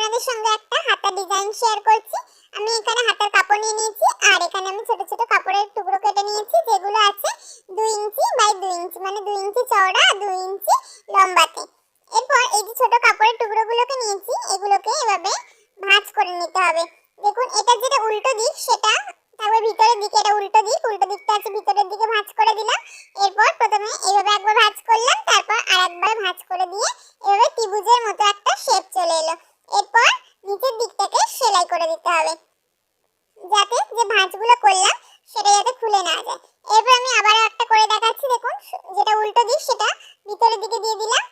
আপনাদের সঙ্গে একটা হাতা ডিজাইন শেয়ার করছি। আমি এখানে হাতার কাপড় নিয়ে নিয়েছি আর এখানে আমি ছোট ছোট কাপড়ের টুকরো কেটে নিয়েছি, যেগুলো আছে 2 ইঞ্চি বাই 2 ইঞ্চি, মানে 2 ইঞ্চি চওড়া 2 ইঞ্চি লম্বাতে। এরপর এই যে ছোট কাপড়ের টুকরোগুলোকে নিয়েছি, এগুলোকে এভাবে ভাঁজ করে নিতে হবে। দেখুন এটা যেটা উল্টো দিক সেটা থাকবে ভিতরের দিকে, এটা উল্টো দিকটা আছে ভিতরের দিকে ভাঁজ করে দিলাম। এরপর প্রথমে এইভাবে একবার ভাঁজ করলাম, তারপর আরেকবার ভাঁজ করে দিয়ে এভাবে ত্রিভুজের মতো একটা শেপ চলে এলো। এরপর নিচের দিকটাকে সেলাই করে দিতে হবে, যাতে যে ভাঁজগুলো করলাম সেটা যাতে খুলে না যায়। এরপর আমি আবার একটা করে দেখাচ্ছি। দেখুন যেটা উল্টো দিক সেটা ভিতরের দিকে দিয়ে দিলাম।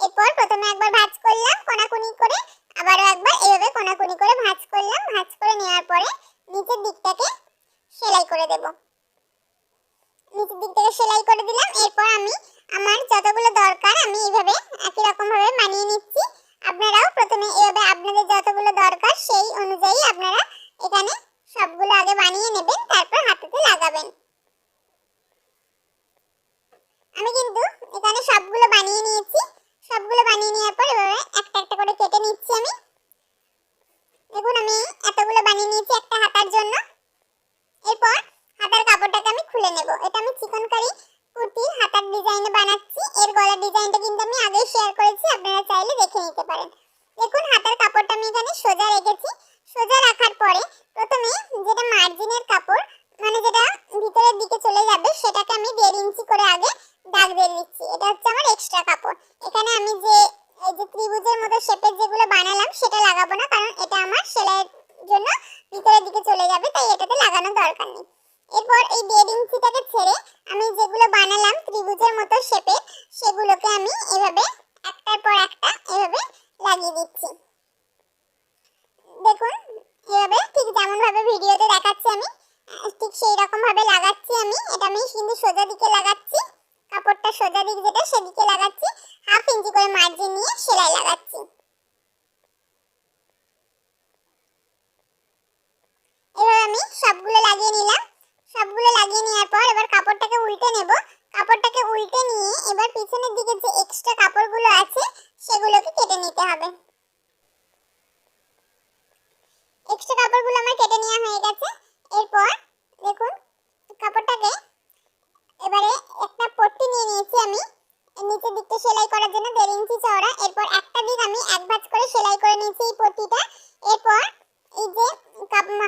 এরপর প্রথমে একবার ভাঁজ করলাম কোনাকুনি করে, আবারও একবার এভাবে কোনাকুনি করে ভাঁজ করলাম। ভাঁজ করে নেওয়ার পরে নিচের দিকটাকে সেলাই করে দেব। নিচের দিকটাকে সেলাই করে দিলাম। এরপর আমি আমার যতগুলো দরকার আমি এইভাবে একই রকম ভাবে বানিয়ে নিচ্ছি। আপনারাও প্রথমে এভাবে আপনাদের যতগুলো দরকার সেই অনুযায়ী আপনারা এখানে সবগুলো আগে বানিয়ে নেবেন, তারপর হাতেতে লাগাবেন। আমি কিন্তু এখানে সবগুলো বানিয়ে নিয়েছি। সবগুলো বানিয়ে নেওয়ার পর এভাবে একটা একটা করে কেটে নিচ্ছি আমি। দেখুন আমি এতগুলো বানিয়ে নিয়েছি একটা হাতার জন্য। এরপর হাতার কাপড়টাকে আমি খুলে নেব। এটা আমি চিকনকারি কুর্তির হাতার ডিজাইনে বানাচ্ছি। এর গলার ডিজাইনটা কিন্তু আমি আগেই শেয়ার করেছি, আপনারা চাইলে দেখে নিতে পারেন। দেখুন হাতার কাপড়টা আমি এখানে সোজা রেখেছি। সোজা রাখার পরে প্রথমে যেটা মার্জিনের কাপড়, মানে যেটা ভিতরের দিকে চলে যাবে, সেটাকে আমি 1.5 ইঞ্চি করে আগে দাগ দিয়ে দিচ্ছি। এটা হচ্ছে আমার এক্সট্রা কাপড়। এখানে আমি যে এই যে ত্রিভুজের মতো শেপের যেগুলো বানালাম সেটা লাগাবো না, কারণ এটা আমার সেলাইয়ের জন্য ভিতরের দিকে চলে যাবে, তাই এটাতে লাগানোর দরকার নেই। এরপর এই 1.5 ইঞ্চিটাকে ছেড়ে আমি যেগুলো বানালাম ত্রিভুজের মতো শেপের, সেগুলোকে আমি এভাবে একটার পর একটা এভাবে লাগিয়ে দিচ্ছি। দেখুন এভাবে ঠিক যেমন ভাবে ভিডিওতে দেখাচ্ছি আমি ঠিক সেই রকম ভাবে লাগাচ্ছি আমি। এটা আমি কিন্তু সোজা দিকে লাগাচ্ছি, কাপড়টা সোজা দিক যেটা সেদিকে লাগাচ্ছি। 1/2 ইঞ্চি করে মার্জিন নিয়ে সেলাই লাগাচ্ছি। এবার আমি সবগুলো লাগিয়ে নিলাম। সবগুলো লাগিয়ে নেওয়ার পর এবার কাপড়টাকে উল্টে নেব। কাপড়টাকে উল্টে নিয়ে এবার পিছনের দিকে যে এক্সট্রা কাপড়গুলো আছে সেগুলোকে কেটে নিতে হবে। এক্সট্রা কাপড়গুলো আমার কেটে নেওয়া হয়ে গেছে। এরপর দেখুন কাপড়টাকে এবারে একটা পট্টি নিয়ে নিয়েছি আমি নিচের দিকটা সেলাই করার জন্য 1.5 ইঞ্চি চওড়া। এরপর একটা দিক আমি এক ভাঁজ করে সেলাই করে নিয়েছি এই পট্টিটা। এরপর এই যে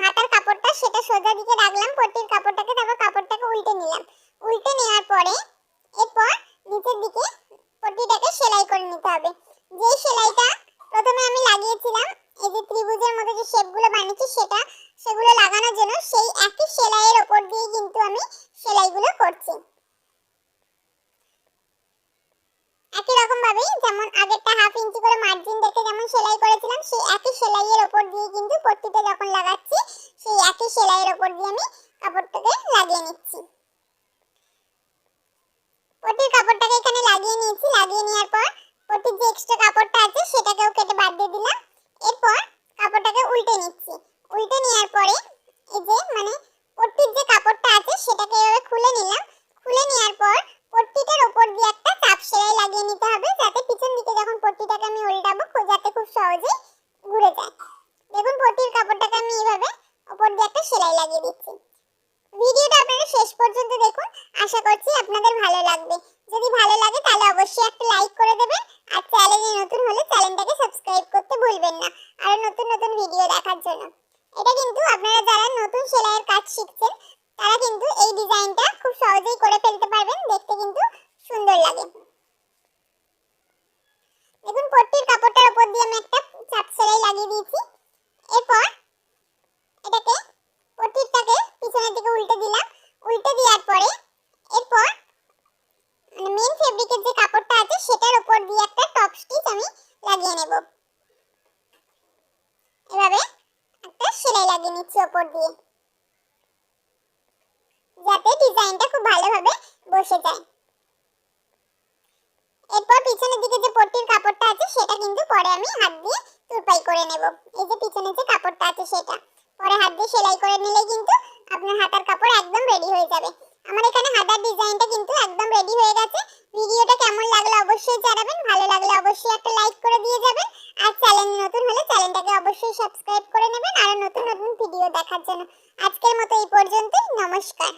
হাতার কাপড়টা সেটা সোজা দিকে রাখলাম পট্টির কাপড়টাকে, তারপর কাপড়টাকে উল্টে নিলাম। উল্টে নেওয়ার পরে এরপর নিচের দিকে পট্টিটাকে সেলাই করে নিতে হবে। যে সেলাইটা প্রথমে আমি লাগিয়েছিলাম এই যে ত্রিভুজের মধ্যে যে শেপগুলো বানিয়েছি সেগুলো লাগানোর জন্য সেই একই সেলাইয়ের উপর দিয়ে কিন্তু আমি সেলাইগুলো করছি। একই রকম ভাবে যেমন আগেরটা 1/2 ইঞ্চি করে মার্জিন রেখে যেমন সেলাই করেছিলাম, সেই একই সেলাইয়ের উপর দিয়ে কিন্তু পট্টিটা যখন লাগাচ্ছি সেই একই সেলাইয়ের উপর দিয়ে আমি কাপড়টাকে লাগিয়ে নিচ্ছি। পট্টির কাপড়টাকে এখানে লাগিয়ে নিয়েছি। লাগিয়ে নেওয়ার পর পট্টির যে এক্সট্রা কাপড়টা আছে সেটাকেও কেটে বাদ দিয়ে দিলাম। এরপর কাপড়টাকে উল্টে নিচ্ছি। উল্টে নেওয়ার পরে এই যে মানে পট্টির যে কাপড়টা আছে সেটাকে এভাবে খুলে নিলাম। খুলে নেওয়ার পর পট্টিটার উপর দিয়ে একটা চাপ সেলাই লাগিয়ে নিতে হবে, যাতে পিছন দিকে যখন পট্টিটাকে আমি উল্টাবো যাতে খুব সহজেই ঘুরে যায়। দেখুন পট্টির কাপড়টাকে আমি এইভাবে উপর দিয়ে একটা সেলাই লাগিয়ে দিচ্ছি। ভিডিওটা আপনারা শেষ পর্যন্ত দেখুন, আশা করছি আপনাদের ভালো লাগবে। যদি ভালো লাগে তাহলে অবশ্যই একটা লাইক করে দেবেন, আর চ্যানেলে নতুন হলে চ্যানেলটাকে সাবস্ক্রাইব করতে ভুলবেন না আর নতুন নতুন ভিডিও দেখার জন্য। এটা কিন্তু আপনারা যারা নতুন সেলাইয়ের কাজ শিখছেন তারা কিন্তু এই ডিজাইনটা খুব সহজেই করে ফেলতে পারবেন, দেখতে কিন্তু সুন্দর লাগে। দেখুন পট্টির কাপড়টার উপর দিয়ে আমি একটা চাপ সেলাই লাগিয়ে দিয়েছি। এরপর এটাকে পট্টিটাকে পিছনের দিকে উল্টে দিলাম। উল্টে দেওয়ার পরে এরপর মানে মেইন ফেব্রিকের যে কাপড়টা আছে সেটার উপর দিয়ে একটা টপ স্টিচ আমি লাগিয়ে নেব। এভাবে একটা সেলাই লাগিয়ে নিচ্ছি উপর দিয়ে, যাতে ডিজাইনটা খুব ভালোভাবে বসে যায়। এরপর পিছনের দিকে যে পট্টির কাপড়টা আছে সেটা কিন্তু পরে আমি হাত দিয়ে তুরপাই করে নেব। এই যে পিছনের যে কাপড়টা আছে সেটা পরে হাত দিয়ে সেলাই করে নিলে কিন্তু আপনার হাতার কাপড় একদম রেডি হয়ে যাবে। আমার এখানে হাতার ডিজাইনটা কিন্তু একদম রেডি হয়ে গেছে। ভিডিওটা কেমন লাগলো অবশ্যই জানাবেন, ভালো লাগলে অবশ্যই একটা লাইক করে দিয়ে যাবেন, আর চ্যানেল নতুন হলে চ্যানেলটাকে সাবস্ক্রাইব করে নেবেন আর নতুন নতুন ভিডিও দেখার জন্য। আজকের মতো এই পর্যন্তই, নমস্কার।